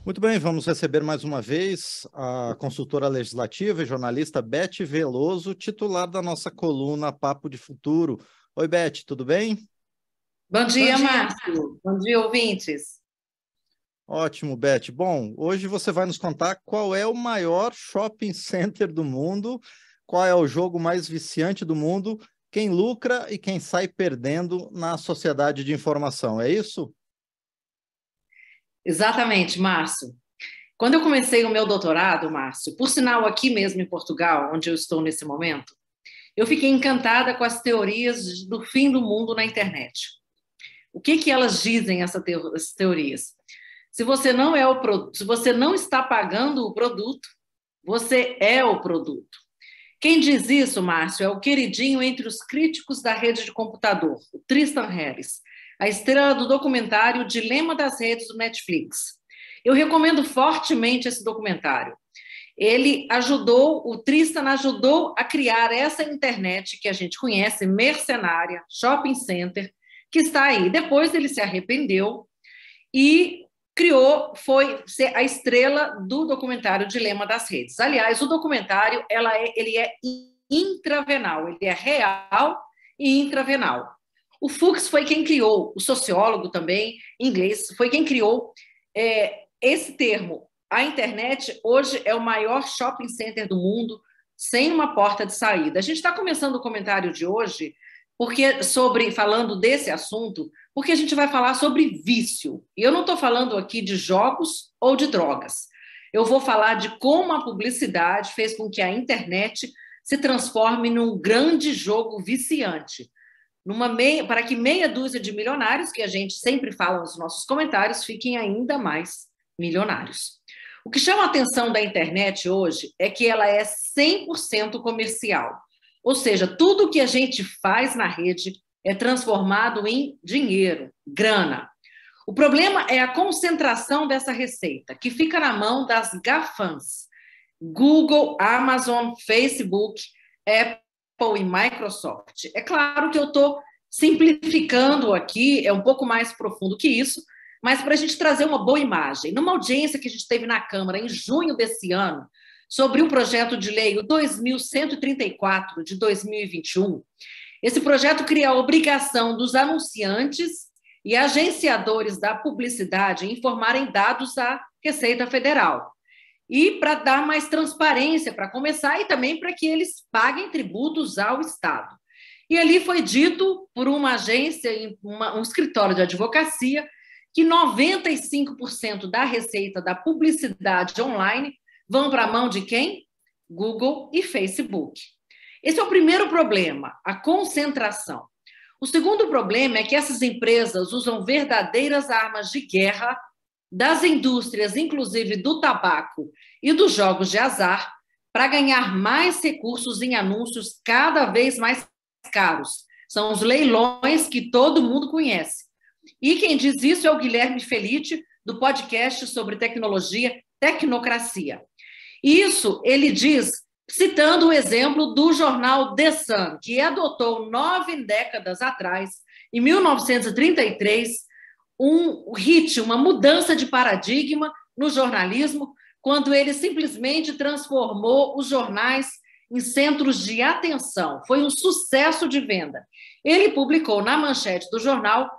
Muito bem, vamos receber mais uma vez a consultora legislativa e jornalista Beth Veloso, titular da nossa coluna Papo de Futuro. Oi, Beth, tudo bem? Bom dia, Márcio. Bom dia, ouvintes. Ótimo, Beth. Bom, hoje você vai nos contar qual é o maior shopping center do mundo, qual é o jogo mais viciante do mundo, quem lucra e quem sai perdendo na sociedade de informação, é isso? Exatamente, Márcio. Quando eu comecei o meu doutorado, Márcio, por sinal aqui mesmo em Portugal, onde eu estou nesse momento, eu fiquei encantada com as teorias do fim do mundo na internet. O que que elas dizem, essas teorias? Se você não é o produto, se você não está pagando o produto, você é o produto. Quem diz isso, Márcio, é o queridinho entre os críticos da rede de computador, o Tristan Harris, a estrela do documentário Dilema das Redes do Netflix. Eu recomendo fortemente esse documentário. O Tristan ajudou a criar essa internet que a gente conhece, mercenária, shopping center, que está aí. Depois ele se arrependeu e foi ser a estrela do documentário Dilema das Redes. Aliás, o documentário ele é intravenal, ele é real e intravenal. O Fuchs foi quem criou, o sociólogo também, inglês, foi quem criou esse termo. A internet hoje é o maior shopping center do mundo, sem uma porta de saída. A gente está começando o comentário de hoje falando desse assunto, porque a gente vai falar sobre vício. E eu não estou falando aqui de jogos ou de drogas. Eu vou falar de como a publicidade fez com que a internet se transforme num grande jogo viciante, para que meia dúzia de milionários, que a gente sempre fala nos nossos comentários, fiquem ainda mais milionários. O que chama a atenção da internet hoje é que ela é 100% comercial. Ou seja, tudo que a gente faz na rede é transformado em dinheiro, grana. O problema é a concentração dessa receita, que fica na mão das GAFAMs, Google, Amazon, Facebook, Apple e Microsoft. É claro que eu estou simplificando aqui, é um pouco mais profundo que isso, mas para a gente trazer uma boa imagem. Numa audiência que a gente teve na Câmara em junho desse ano, sobre um projeto de lei, o 2134 de 2021, esse projeto cria a obrigação dos anunciantes e agenciadores da publicidade informarem dados à Receita Federal. E para dar mais transparência, para começar, e também para que eles paguem tributos ao Estado. E ali foi dito por uma agência, um escritório de advocacia, que 95% da receita da publicidade online vão para a mão de quem? Google e Facebook. Esse é o primeiro problema, a concentração. O segundo problema é que essas empresas usam verdadeiras armas de guerra das indústrias, inclusive do tabaco e dos jogos de azar, para ganhar mais recursos em anúncios cada vez mais caros. São os leilões que todo mundo conhece. E quem diz isso é o Guilherme Felitti, do podcast sobre tecnologia Tecnocracia. Isso ele diz citando o exemplo do jornal The Sun, que adotou 9 décadas atrás, em 1933, uma mudança de paradigma no jornalismo, quando ele simplesmente transformou os jornais em centros de atenção. Foi um sucesso de venda. Ele publicou na manchete do jornal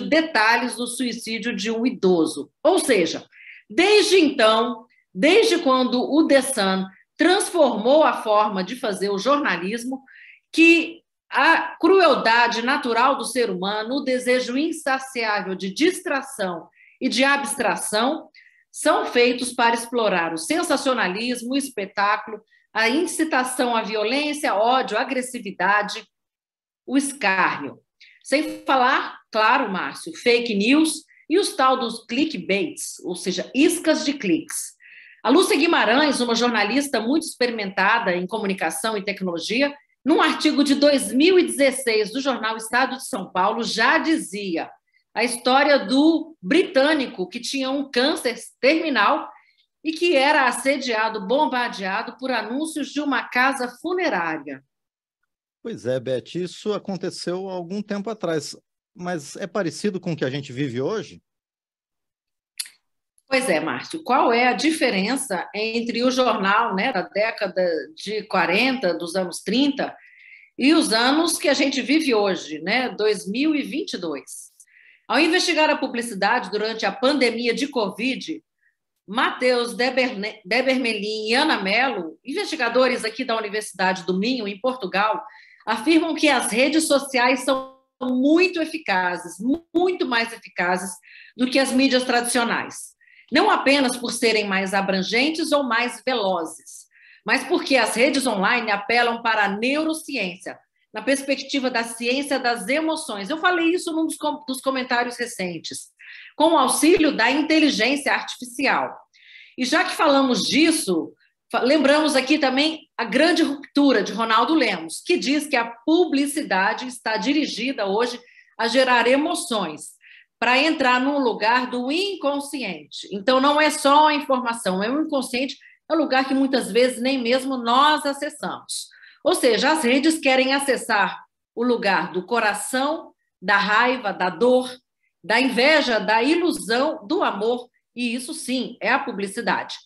detalhes do suicídio de um idoso. Ou seja, desde então, desde quando o The Sun transformou a forma de fazer o jornalismo, que a crueldade natural do ser humano, o desejo insaciável de distração e de abstração, são feitos para explorar o sensacionalismo, o espetáculo, a incitação à violência, ódio, agressividade, o escárnio. Sem falar, claro, Márcio, fake news e os tal dos clickbaits, ou seja, iscas de cliques. A Lúcia Guimarães, uma jornalista muito experimentada em comunicação e tecnologia, num artigo de 2016 do jornal Estado de São Paulo, já dizia a história do britânico que tinha um câncer terminal e que era assediado, bombardeado por anúncios de uma casa funerária. Pois é, Beth, isso aconteceu há algum tempo atrás, mas é parecido com o que a gente vive hoje? Pois é, Márcio, qual é a diferença entre o jornal, né, da década de 40, dos anos 30, e os anos que a gente vive hoje, né, 2022? Ao investigar a publicidade durante a pandemia de Covid, Matheus Debermelin e Ana Mello, investigadores aqui da Universidade do Minho, em Portugal, afirmam que as redes sociais são muito eficazes, muito mais eficazes do que as mídias tradicionais. Não apenas por serem mais abrangentes ou mais velozes, mas porque as redes online apelam para a neurociência, na perspectiva da ciência das emoções. Eu falei isso num dos comentários recentes, com o auxílio da inteligência artificial. E já que falamos disso, lembramos aqui também a grande ruptura de Ronaldo Lemos, que diz que a publicidade está dirigida hoje a gerar emoções, para entrar num lugar do inconsciente. Então, não é só a informação, é o inconsciente, é um lugar que muitas vezes nem mesmo nós acessamos. Ou seja, as redes querem acessar o lugar do coração, da raiva, da dor, da inveja, da ilusão, do amor, e isso sim é a publicidade.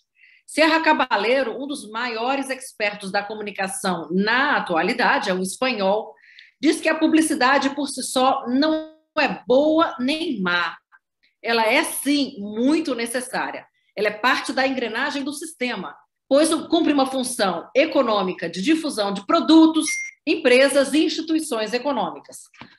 Serra Caballero, um dos maiores expertos da comunicação na atualidade, é um espanhol, diz que a publicidade por si só não é boa nem má. Ela é, sim, muito necessária. Ela é parte da engrenagem do sistema, pois cumpre uma função econômica de difusão de produtos, empresas e instituições econômicas.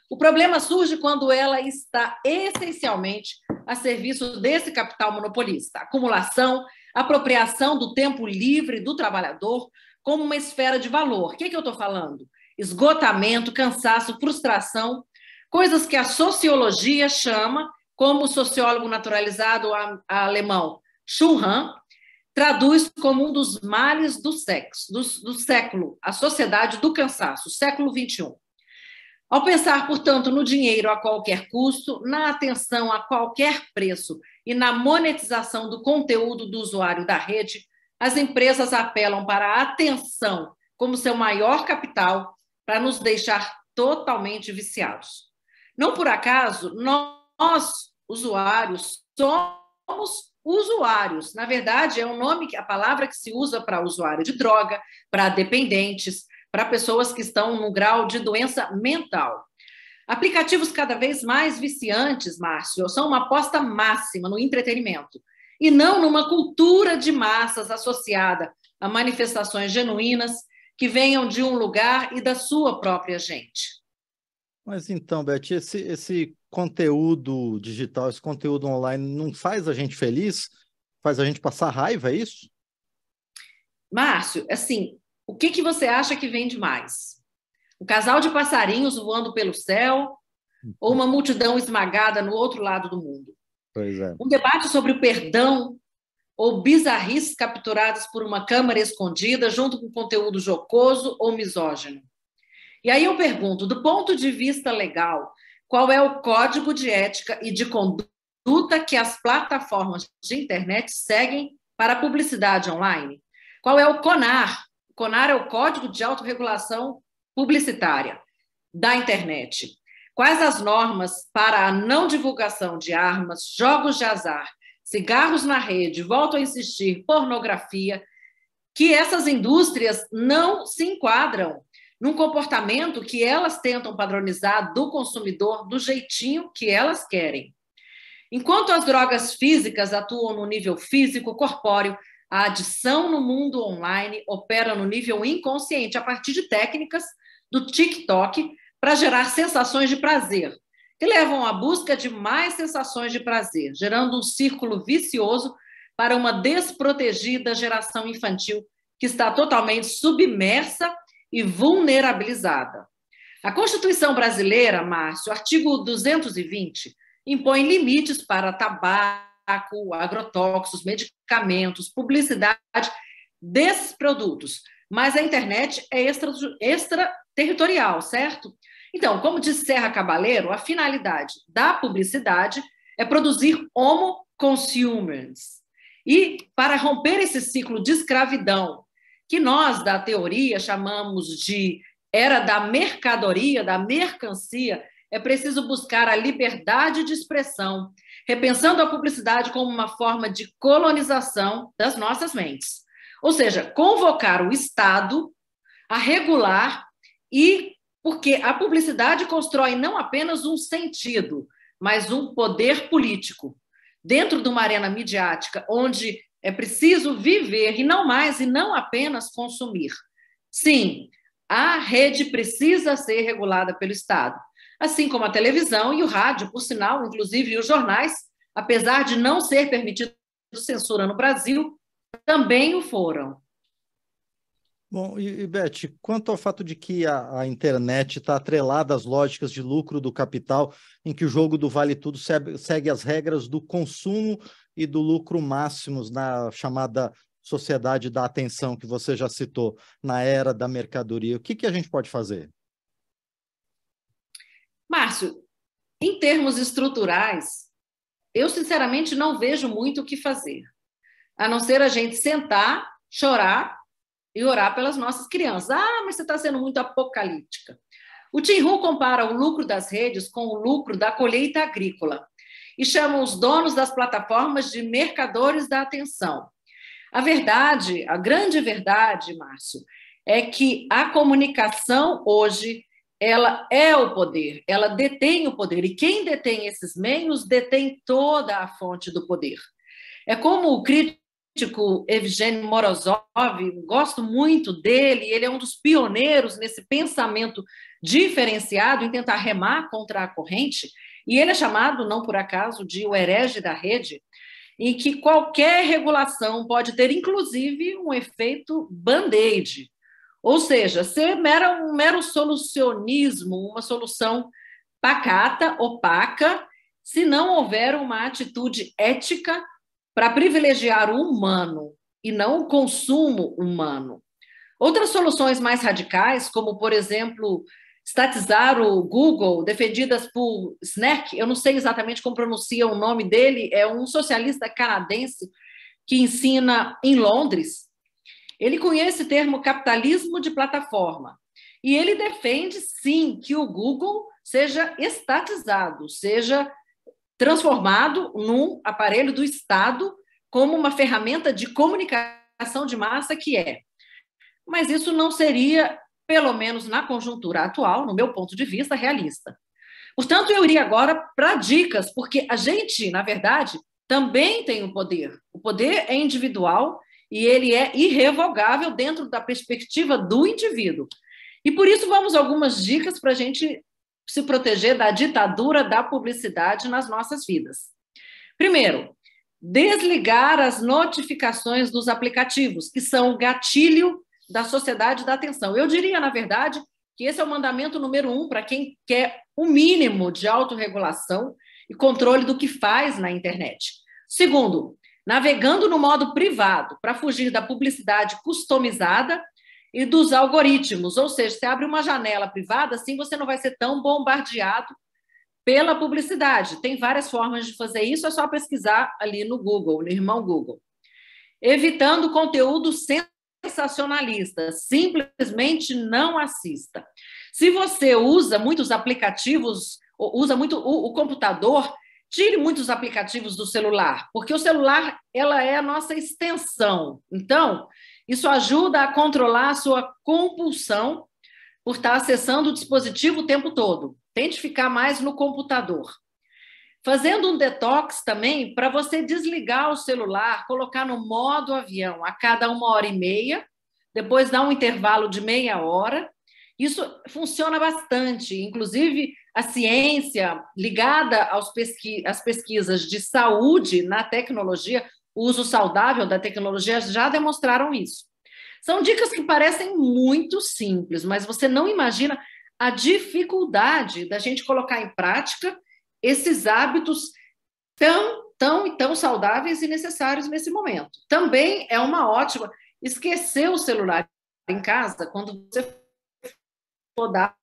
O problema surge quando ela está essencialmente a serviço desse capital monopolista, acumulação, apropriação do tempo livre do trabalhador como uma esfera de valor. O que eu estou falando? Esgotamento, cansaço, frustração, coisas que a sociologia chama, como o sociólogo naturalizado alemão Schumann traduz como um dos males do século, a sociedade do cansaço, século XXI. Ao pensar, portanto, no dinheiro a qualquer custo, na atenção a qualquer preço e na monetização do conteúdo do usuário da rede, as empresas apelam para a atenção como seu maior capital para nos deixar totalmente viciados. Não por acaso, nós, usuários, somos usuários. Na verdade, é um nome, a palavra que se usa para usuário de droga, para dependentes, para pessoas que estão num grau de doença mental. Aplicativos cada vez mais viciantes, Márcio, são uma aposta máxima no entretenimento e não numa cultura de massas associada a manifestações genuínas que venham de um lugar e da sua própria gente. Mas então, Beth, esse conteúdo digital, esse conteúdo online não faz a gente feliz? Faz a gente passar raiva, é isso? Márcio, assim, o que você acha que vende mais? Um casal de passarinhos voando pelo céu ou uma multidão esmagada no outro lado do mundo? Pois é. Um debate sobre o perdão ou bizarrices capturadas por uma câmera escondida junto com conteúdo jocoso ou misógino? E aí eu pergunto, do ponto de vista legal, qual é o código de ética e de conduta que as plataformas de internet seguem para a publicidade online? Qual é o CONAR? O CONAR é o Código de Autorregulação Publicitária da internet. Quais as normas para a não divulgação de armas, jogos de azar, cigarros na rede, volto a insistir, pornografia, que essas indústrias não se enquadram num comportamento que elas tentam padronizar do consumidor do jeitinho que elas querem. Enquanto as drogas físicas atuam no nível físico, corpóreo, a adição no mundo online opera no nível inconsciente, a partir de técnicas do TikTok para gerar sensações de prazer, que levam à busca de mais sensações de prazer, gerando um círculo vicioso para uma desprotegida geração infantil que está totalmente submersa e vulnerabilizada. A Constituição brasileira, Márcio, artigo 220, impõe limites para tabaco, agrotóxicos, medicamentos, publicidade desses produtos, mas a internet é extraterritorial, certo? Então, como diz Serra Caballero, a finalidade da publicidade é produzir homo consumers. E para romper esse ciclo de escravidão, que nós, da teoria, chamamos de era da mercadoria, da mercancia, é preciso buscar a liberdade de expressão, repensando a publicidade como uma forma de colonização das nossas mentes. Ou seja, convocar o Estado a regular porque a publicidade constrói não apenas um sentido, mas um poder político dentro de uma arena midiática onde é preciso viver e não mais e não apenas consumir. Sim, a rede precisa ser regulada pelo Estado, assim como a televisão e o rádio, por sinal, inclusive e os jornais, apesar de não ser permitido censura no Brasil, também o foram. Bom, e Beth, quanto ao fato de que a internet está atrelada às lógicas de lucro do capital, em que o jogo do vale tudo segue as regras do consumo e do lucro máximos na chamada sociedade da atenção que você já citou, na era da mercadoria, o que a gente pode fazer? Márcio, em termos estruturais, eu sinceramente não vejo muito o que fazer, a não ser a gente sentar, chorar e orar pelas nossas crianças. Ah, mas você está sendo muito apocalíptica. O Tim Hu compara o lucro das redes com o lucro da colheita agrícola e chama os donos das plataformas de mercadores da atenção. A verdade, a grande verdade, Márcio, é que a comunicação hoje, ela é o poder, ela detém o poder, e quem detém esses meios detém toda a fonte do poder. É como o crítico Evgeny Morozov, gosto muito dele, ele é um dos pioneiros nesse pensamento diferenciado em tentar remar contra a corrente, e ele é chamado, não por acaso, de o herege da rede, em que qualquer regulação pode ter, inclusive, um efeito band-aid, ou seja, ser um mero solucionismo, uma solução pacata, opaca, se não houver uma atitude ética para privilegiar o humano e não o consumo humano. Outras soluções mais radicais, como, por exemplo, estatizar o Google, defendidas por Snerk, eu não sei exatamente como pronuncia o nome dele, é um socialista canadense que ensina em Londres. Ele conhece o termo capitalismo de plataforma e ele defende, sim, que o Google seja estatizado, seja transformado num aparelho do Estado como uma ferramenta de comunicação de massa que é. Mas isso não seria, pelo menos na conjuntura atual, no meu ponto de vista, realista. Portanto, eu iria agora para dicas, porque a gente, na verdade, também tem o poder. O poder é individual e ele é irrevogável dentro da perspectiva do indivíduo. E por isso vamos a algumas dicas para a gente se proteger da ditadura da publicidade nas nossas vidas. Primeiro, desligar as notificações dos aplicativos, que são o gatilho da sociedade da atenção. Eu diria, na verdade, que esse é o mandamento número 1 para quem quer o mínimo de autorregulação e controle do que faz na internet. Segundo, navegando no modo privado para fugir da publicidade customizada e dos algoritmos, ou seja, você abre uma janela privada, assim você não vai ser tão bombardeado pela publicidade. Tem várias formas de fazer isso, é só pesquisar ali no Google, no irmão Google. Evitando conteúdo sensacionalista, simplesmente não assista. Se você usa muitos aplicativos, usa muito o computador, tire muitos aplicativos do celular, porque o celular ela é a nossa extensão. Então, isso ajuda a controlar a sua compulsão por estar acessando o dispositivo o tempo todo. Tente ficar mais no computador. Fazendo um detox também, para você desligar o celular, colocar no modo avião a cada 1h30, depois dar um intervalo de meia hora. Isso funciona bastante. Inclusive, a ciência ligada às pesquisas de saúde na tecnologia, o uso saudável da tecnologia, já demonstraram isso. São dicas que parecem muito simples, mas você não imagina a dificuldade da gente colocar em prática esses hábitos tão saudáveis e necessários nesse momento. Também é uma ótima esquecer o celular em casa quando você for dar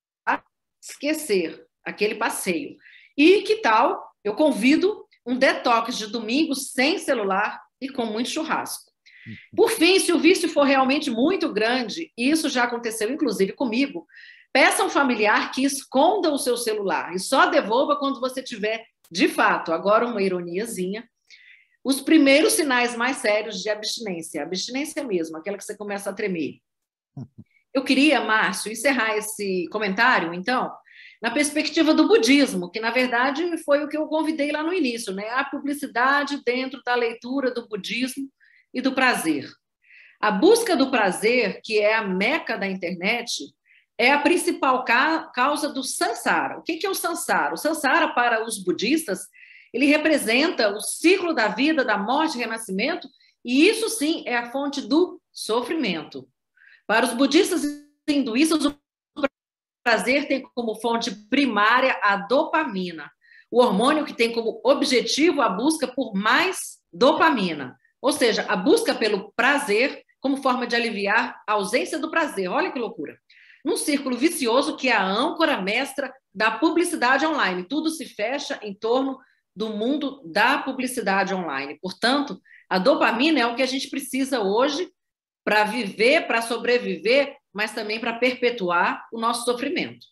esquecer aquele passeio. E que tal? Eu convido um detox de domingo sem celular e com muito churrasco. Por fim, se o vício for realmente muito grande, e isso já aconteceu inclusive comigo, Peça a um familiar que esconda o seu celular e só devolva quando você tiver, de fato, agora uma ironiazinha, os primeiros sinais mais sérios de abstinência, abstinência mesmo, aquela que você começa a tremer. Eu queria, Márcio, encerrar esse comentário, então, na perspectiva do budismo, que, na verdade, foi o que eu convidei lá no início, né? A publicidade dentro da leitura do budismo e do prazer. A busca do prazer, que é a meca da internet, é a principal causa do samsara. O que é o samsara? O samsara, para os budistas, ele representa o ciclo da vida, da morte e renascimento, e isso sim é a fonte do sofrimento. Para os budistas e hinduístas, o prazer tem como fonte primária a dopamina, o hormônio que tem como objetivo a busca por mais dopamina, ou seja, a busca pelo prazer como forma de aliviar a ausência do prazer. Olha que loucura. Num círculo vicioso que é a âncora mestra da publicidade online. Tudo se fecha em torno do mundo da publicidade online. Portanto, a dopamina é o que a gente precisa hoje para viver, para sobreviver, mas também para perpetuar o nosso sofrimento.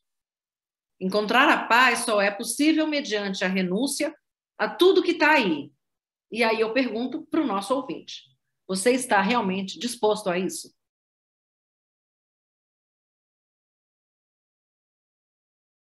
Encontrar a paz só é possível mediante a renúncia a tudo que está aí. E aí eu pergunto para o nosso ouvinte: você está realmente disposto a isso?